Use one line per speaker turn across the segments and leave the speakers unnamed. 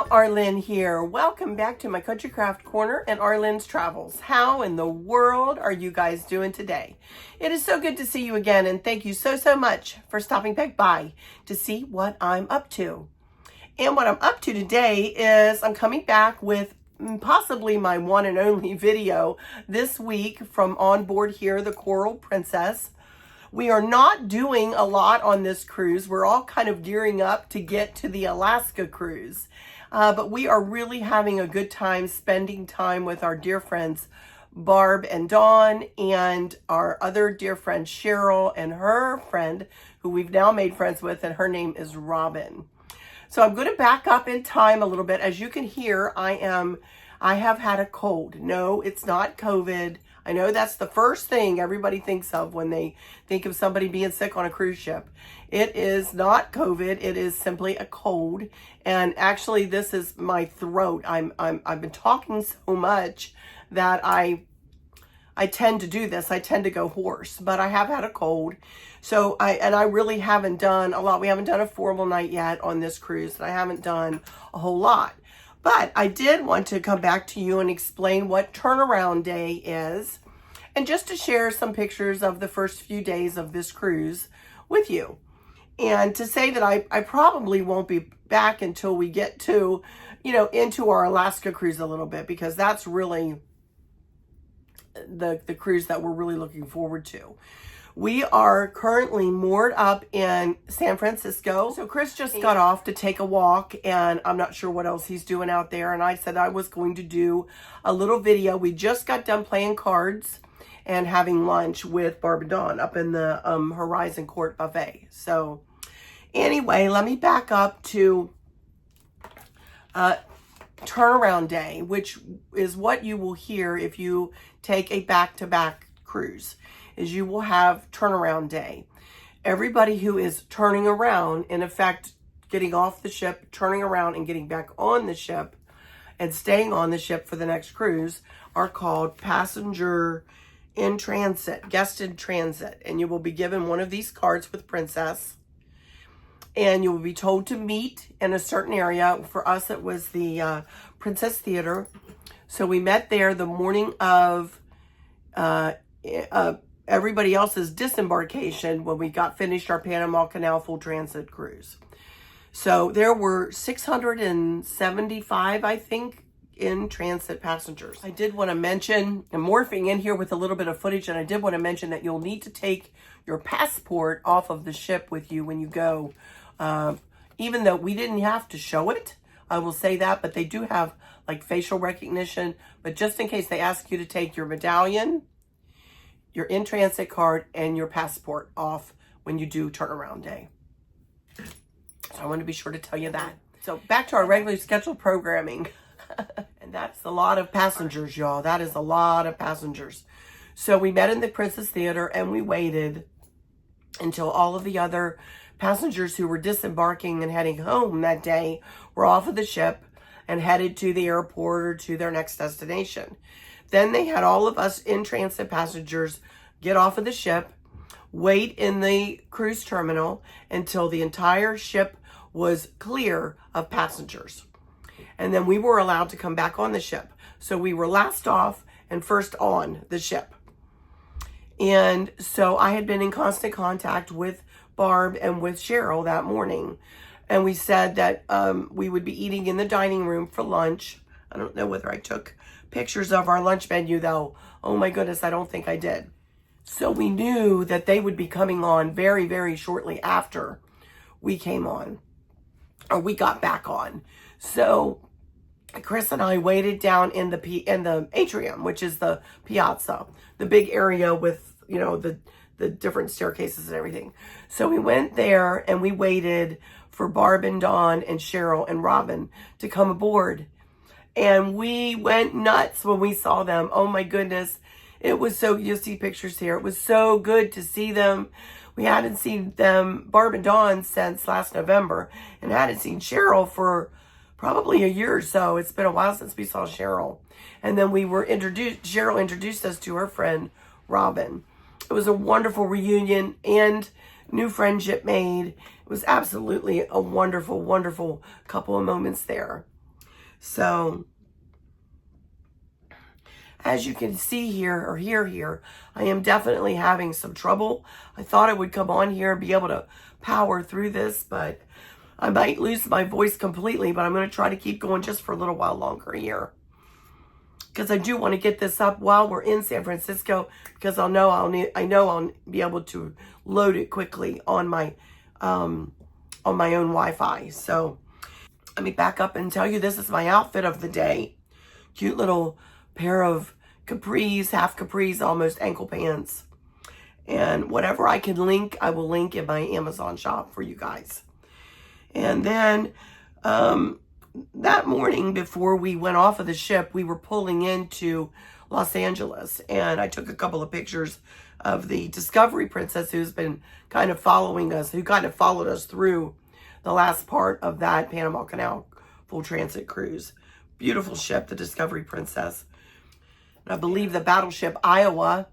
Arlynn here. Welcome back to my Country Craft Corner and Arlynn's Travels. How in the world are you guys doing today? It is so good to see you again, and thank you so much for stopping back by to see what I'm up to. And what I'm up to today is I'm coming back with possibly my one and only video this week from on board here, the Coral Princess. We are not doing a lot on this cruise. We're all kind of gearing up to get to the Alaska cruise. But we are really having a good time spending time with our dear friends, Barb and Dawn, and our other dear friend, Cheryl, and her friend, who we've now made friends with, and her name is Robin. So I'm going to back up in time a little bit. As you can hear, I have had a cold. No, it's not COVID. I know that's the first thing everybody thinks of when they think of somebody being sick on a cruise ship. It is not COVID. It is simply a cold. And actually, this is my throat. I've been talking so much that I tend to do this. I tend to go hoarse, but I have had a cold. So I really haven't done a lot. We haven't done a formal night yet on this cruise, and I haven't done a whole lot. But I did want to come back to you and explain what turnaround day is, and just to share some pictures of the first few days of this cruise with you. And to say that I probably won't be back until we get to, into our Alaska cruise a little bit, because that's really the cruise that we're really looking forward to. We are currently moored up in San Francisco. So Chris just got off to take a walk, and I'm not sure what else he's doing out there. And I said I was going to do a little video. We just got done playing cards and having lunch with Barb and Dawn up in the Horizon Court buffet. So anyway, let me back up to turnaround day, which is what you will hear if you take a back-to-back cruise. Is you will have turnaround day. Everybody who is turning around, in effect, getting off the ship, turning around and getting back on the ship and staying on the ship for the next cruise are called passenger in transit, guest in transit. And you will be given one of these cards with Princess, and you will be told to meet in a certain area. For us, it was the Princess Theater. So we met there the morning of everybody else's disembarkation when we got finished our Panama Canal full transit cruise. So there were 675, I think, in transit passengers. I did want to mention, I'm morphing in here with a little bit of footage, and I did want to mention that you'll need to take your passport off of the ship with you when you go. Even though we didn't have to show it, I will say that, but they do have like facial recognition. But just in case, they ask you to take your medallion, your in-transit card, and your passport off when you do turnaround day. So I want to be sure to tell you that. So back to our regularly scheduled programming. And that's a lot of passengers, y'all. That is a lot of passengers. So we met in the Princess Theater, and we waited until all of the other passengers who were disembarking and heading home that day were off of the ship and headed to the airport or to their next destination. Then they had all of us in transit passengers get off of the ship, wait in the cruise terminal until the entire ship was clear of passengers. And then we were allowed to come back on the ship. So we were last off and first on the ship. And so I had been in constant contact with Barb and with Cheryl that morning. And we said that we would be eating in the dining room for lunch. I don't know whether I took pictures of our lunch menu, though. Oh my goodness, I don't think I did. So we knew that they would be coming on very shortly after we came on, or we got back on. So Chris and I waited down in the atrium, which is the piazza, the big area with, the different staircases and everything. So we went there and we waited for Barb and Dawn and Cheryl and Robin to come aboard. And we went nuts when we saw them. Oh my goodness. It was so, you'll see pictures here. It was so good to see them. We hadn't seen them, Barb and Dawn, since last November, and hadn't seen Cheryl for probably a year or so. It's been a while since we saw Cheryl. And then we were Cheryl introduced us to her friend, Robin. It was a wonderful reunion and new friendship made. It was absolutely a wonderful, wonderful couple of moments there. So as you can see here or hear here, I am definitely having some trouble. I thought I would come on here and be able to power through this, but I might lose my voice completely, but I'm going to try to keep going just for a little while longer here, because I do want to get this up while we're in San Francisco, because I know I'll be able to load it quickly on my own Wi-Fi. So let me back up and tell you, this is my outfit of the day. Cute little pair of capris, half capris, almost ankle pants. And whatever I can link, I will link in my Amazon shop for you guys. And then that morning before we went off of the ship, we were pulling into Los Angeles. And I took a couple of pictures of the Discovery Princess, who's been kind of following us, who kind of followed us through the last part of that Panama Canal full transit cruise. Beautiful ship, the Discovery Princess. I believe the battleship Iowa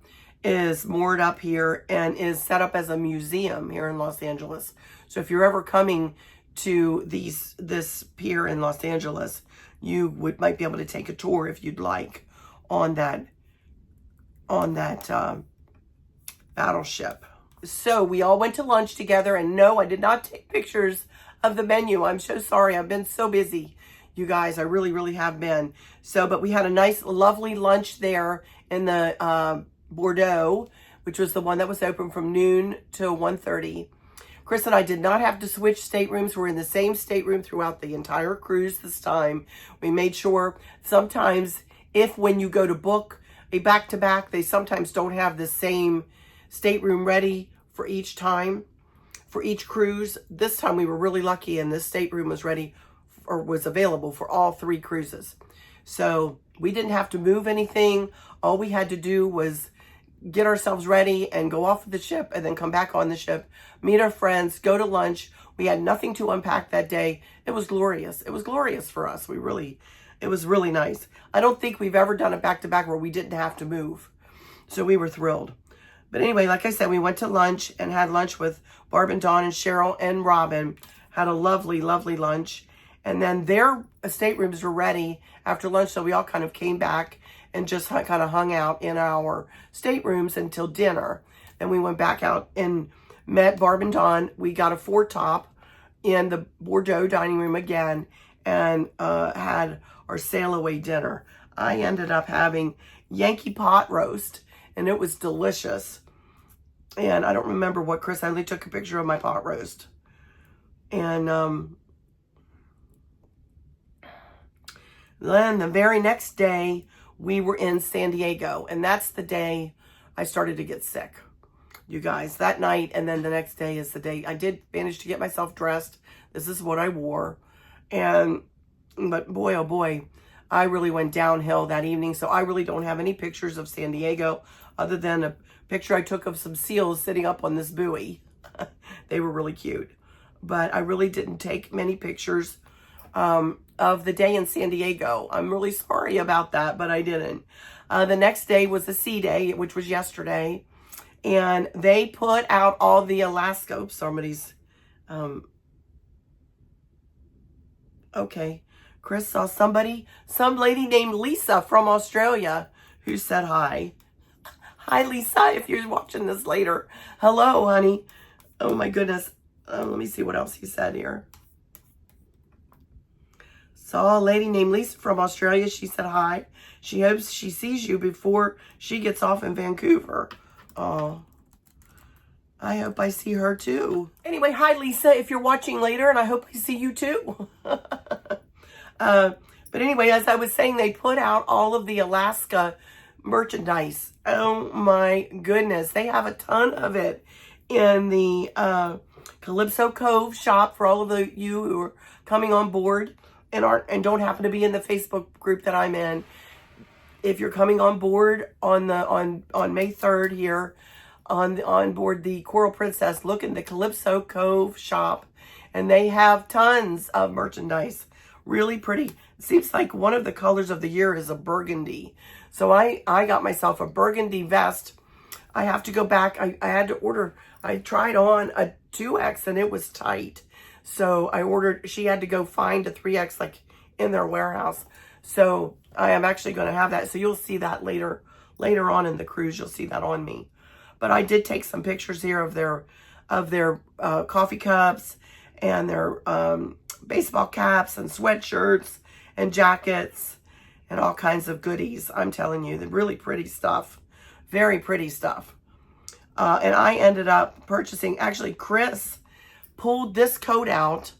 is moored up here and is set up as a museum here in Los Angeles. So if you're ever coming to this pier in Los Angeles, you might be able to take a tour if you'd like on that battleship. So we all went to lunch together, and no, I did not take pictures of the menu. I'm so sorry. I've been so busy, you guys. I really, really have been. So, but we had a nice, lovely lunch there in the Bordeaux, which was the one that was open from noon to 1:30. Chris and I did not have to switch staterooms. We're in the same stateroom throughout the entire cruise this time. We made sure, sometimes when you go to book a back-to-back, they sometimes don't have the same stateroom ready for each time, for each cruise. This time we were really lucky, and this stateroom was ready or was available for all 3 cruises. So we didn't have to move anything. All we had to do was get ourselves ready and go off of the ship, and then come back on the ship, meet our friends, go to lunch. We had nothing to unpack that day. It was glorious. It was glorious for us. It was really nice. I don't think we've ever done a back-to-back where we didn't have to move. So we were thrilled. But anyway, like I said, we went to lunch and had lunch with Barb and Dawn and Cheryl and Robin. Had a lovely, lovely lunch. And then their staterooms were ready after lunch, so we all kind of came back and just kind of hung out in our staterooms until dinner. Then we went back out and met Barb and Dawn. We got a 4-top in the Bordeaux dining room again, and had our sail away dinner. I ended up having Yankee pot roast, and it was delicious. And I don't remember what, Chris, I only took a picture of my pot roast. And then the very next day, we were in San Diego, and that's the day I started to get sick, you guys. That night, and then the next day is the day I did manage to get myself dressed. This is what I wore. But boy, oh boy, I really went downhill that evening. So I really don't have any pictures of San Diego other than a picture I took of some seals sitting up on this buoy. They were really cute. But I really didn't take many pictures of the day in San Diego. I'm really sorry about that, but I didn't. The next day was the sea day, which was yesterday. And they put out all the Alaska. Oops, somebody's... okay. Chris saw some lady named Lisa from Australia who said hi. Hi, Lisa, if you're watching this later. Hello, honey. Oh, my goodness. Let me see what else he said here. Saw a lady named Lisa from Australia. She said hi. She hopes she sees you before she gets off in Vancouver. Oh, I hope I see her too. Anyway, hi, Lisa, if you're watching later, and I hope I see you too. But anyway, as I was saying, they put out all of the Alaska merchandise. Oh my goodness. They have a ton of it in the Calypso Cove shop for all of you who are coming on board and don't happen to be in the Facebook group that I'm in. If you're coming on board on May 3rd here on board the Coral Princess, look in the Calypso Cove shop, and they have tons of merchandise. Really pretty. It seems like one of the colors of the year is a burgundy. So I got myself a burgundy vest. I have to go back. I had to order. I tried on a 2X and it was tight. So I ordered, she had to go find a 3X like in their warehouse. So I am actually going to have that. So you'll see that later on in the cruise. You'll see that on me. But I did take some pictures here of their coffee cups and their baseball caps and sweatshirts and jackets and all kinds of goodies. I'm telling you, the really pretty stuff. Very pretty stuff. And I ended up purchasing, actually Chris pulled this coat out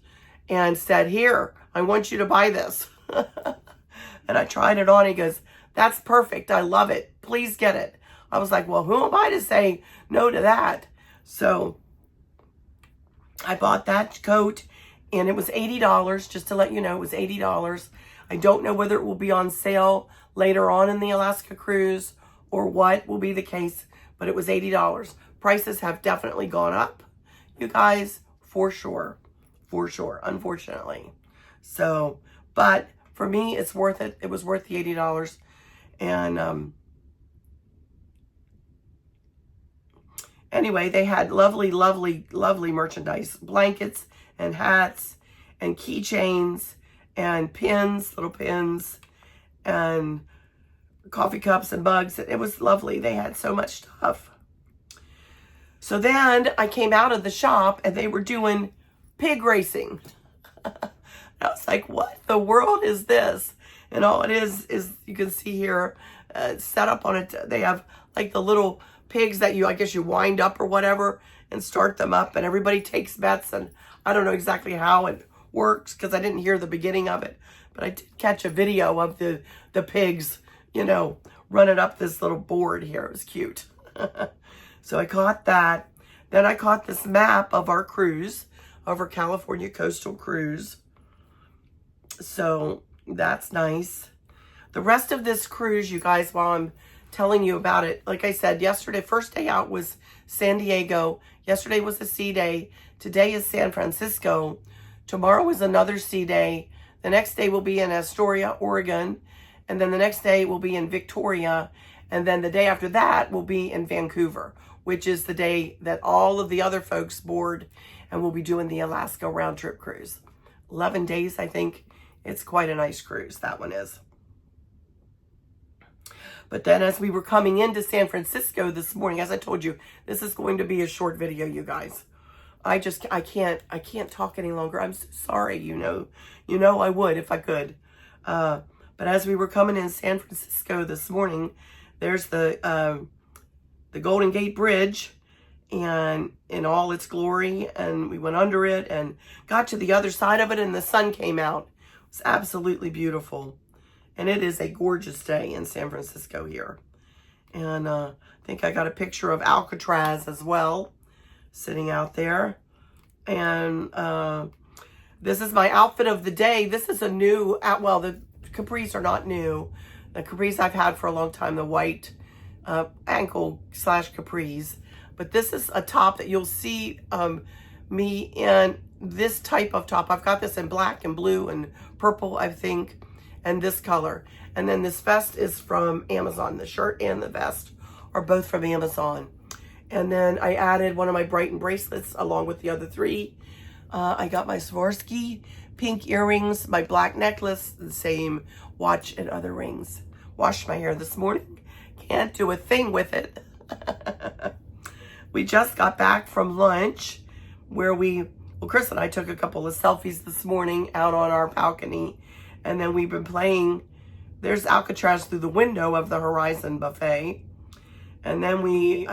and said, here, I want you to buy this. And I tried it on. He goes, that's perfect. I love it. Please get it. I was like, well, who am I to say no to that? So I bought that coat and it was $80. Just to let you know, it was $80. I don't know whether it will be on sale later on in the Alaska cruise or what will be the case, but it was $80. Prices have definitely gone up, you guys, for sure, unfortunately. So, but for me, it's worth it. It was worth the $80. And anyway, they had lovely, lovely, lovely merchandise, blankets and hats and keychains and pins, little pins, and coffee cups and mugs. It was lovely. They had so much stuff. So then I came out of the shop and they were doing pig racing. I was like, what the world is this? And all it is you can see here, set up on it. They have like the little pigs that I guess you wind up or whatever and start them up, and everybody takes bets. And I don't know exactly how it works because I didn't hear the beginning of it, but I did catch a video of the pigs, you know, running up this little board here. It was cute. So I caught that. Then I caught this map of our cruise, of our California coastal cruise. So that's nice. The rest of this cruise, you guys, while I'm telling you about it, like I said, yesterday, first day out was San Diego. Yesterday was a sea day. Today is San Francisco. Tomorrow is another sea day. The next day will be in Astoria, Oregon. And then the next day will be in Victoria. And then the day after that will be in Vancouver, which is the day that all of the other folks board and will be doing the Alaska round trip cruise. 11 days, I think. It's quite a nice cruise, that one is. But then as we were coming into San Francisco this morning, as I told you, this is going to be a short video, you guys. I can't talk any longer. I'm so sorry, you know I would if I could. But as we were coming in San Francisco this morning, there's the Golden Gate Bridge and in all its glory, and we went under it and got to the other side of it, and the sun came out. It's absolutely beautiful. And it is a gorgeous day in San Francisco here. And I think I got a picture of Alcatraz as well, sitting out there. And this is my outfit of the day. This is a new, well, the capris are not new. The capris I've had for a long time, the white ankle / capris. But this is a top that you'll see me in this type of top. I've got this in black and blue and purple, I think, and this color. And then this vest is from Amazon. The shirt and the vest are both from Amazon. And then I added one of my Brighton bracelets along with the other three. I got my Swarovski pink earrings, my black necklace, the same watch and other rings. Washed my hair this morning. Can't do a thing with it. We just got back from lunch where Chris and I took a couple of selfies this morning out on our balcony. And then we've been playing, there's Alcatraz through the window of the Horizon buffet. And then we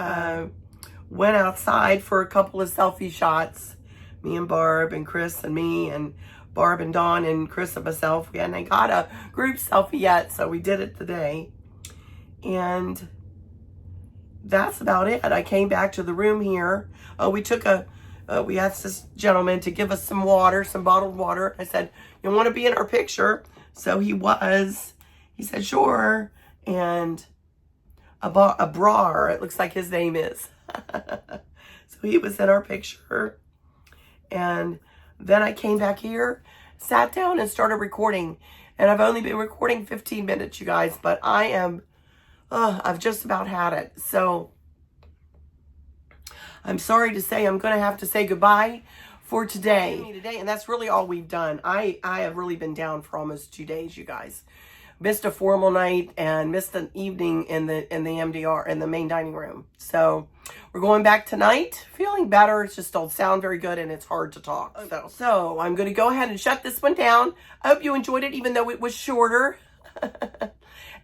went outside for a couple of selfie shots. Me and Barb and Chris and me and Barb and Dawn and Chris and myself. We hadn't got a group selfie yet, so we did it today. And that's about it. I came back to the room here. We asked this gentleman to give us some water, some bottled water. I said, you want to be in our picture? So he said, sure. And Behr, it looks like his name is. So he was in our picture. And then I came back here, sat down and started recording. And I've only been recording 15 minutes, you guys, but I've just about had it. So I'm sorry to say I'm going to have to say goodbye for today. And that's really all we've done. I have really been down for almost 2 days, you guys. Missed a formal night and missed an evening in the MDR, in the main dining room. So we're going back tonight, feeling better. It just don't sound very good and it's hard to talk. So I'm going to go ahead and shut this one down. I hope you enjoyed it, even though it was shorter.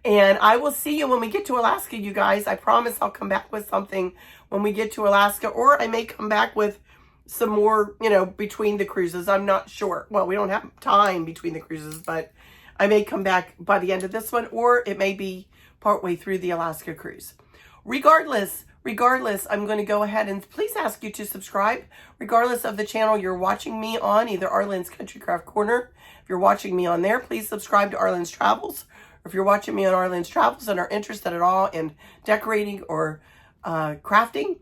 And I will see you when we get to Alaska, you guys. I promise I'll come back with something when we get to Alaska, or I may come back with some more, you know, between the cruises. I'm not sure. Well, we don't have time between the cruises, but I may come back by the end of this one, or it may be partway through the Alaska cruise. Regardless, I'm going to go ahead and please ask you to subscribe, regardless of the channel you're watching me on, either Arlynn's Country Craft Corner. If you're watching me on there, please subscribe to Arlynn's Travels. Or if you're watching me on Arlynn's Travels and are interested at all in decorating or crafting,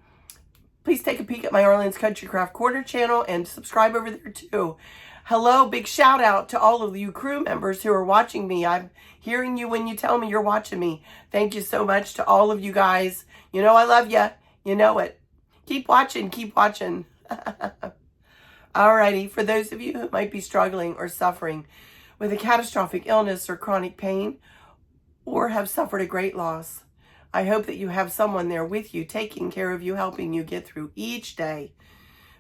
please take a peek at my Arlynn's Country Craft Corner channel and subscribe over there too. Hello, big shout out to all of you crew members who are watching me. I'm hearing you when you tell me you're watching me. Thank you so much to all of you guys. You know I love you. You know it. Keep watching. Keep watching. Alrighty, for those of you who might be struggling or suffering with a catastrophic illness or chronic pain, or have suffered a great loss, I hope that you have someone there with you, taking care of you, helping you get through each day,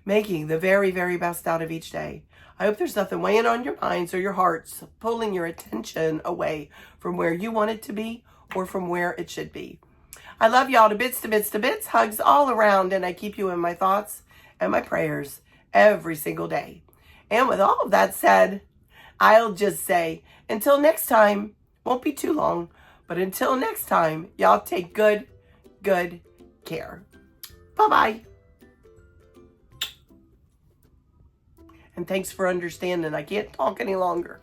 making the very, very best out of each day. I hope there's nothing weighing on your minds or your hearts, pulling your attention away from where you want it to be or from where it should be. I love y'all to bits, to bits, to bits. Hugs all around, and I keep you in my thoughts and my prayers every single day. And with all of that said, I'll just say, until next time, won't be too long, but until next time, y'all take good care. Bye-bye. And thanks for understanding. I can't talk any longer.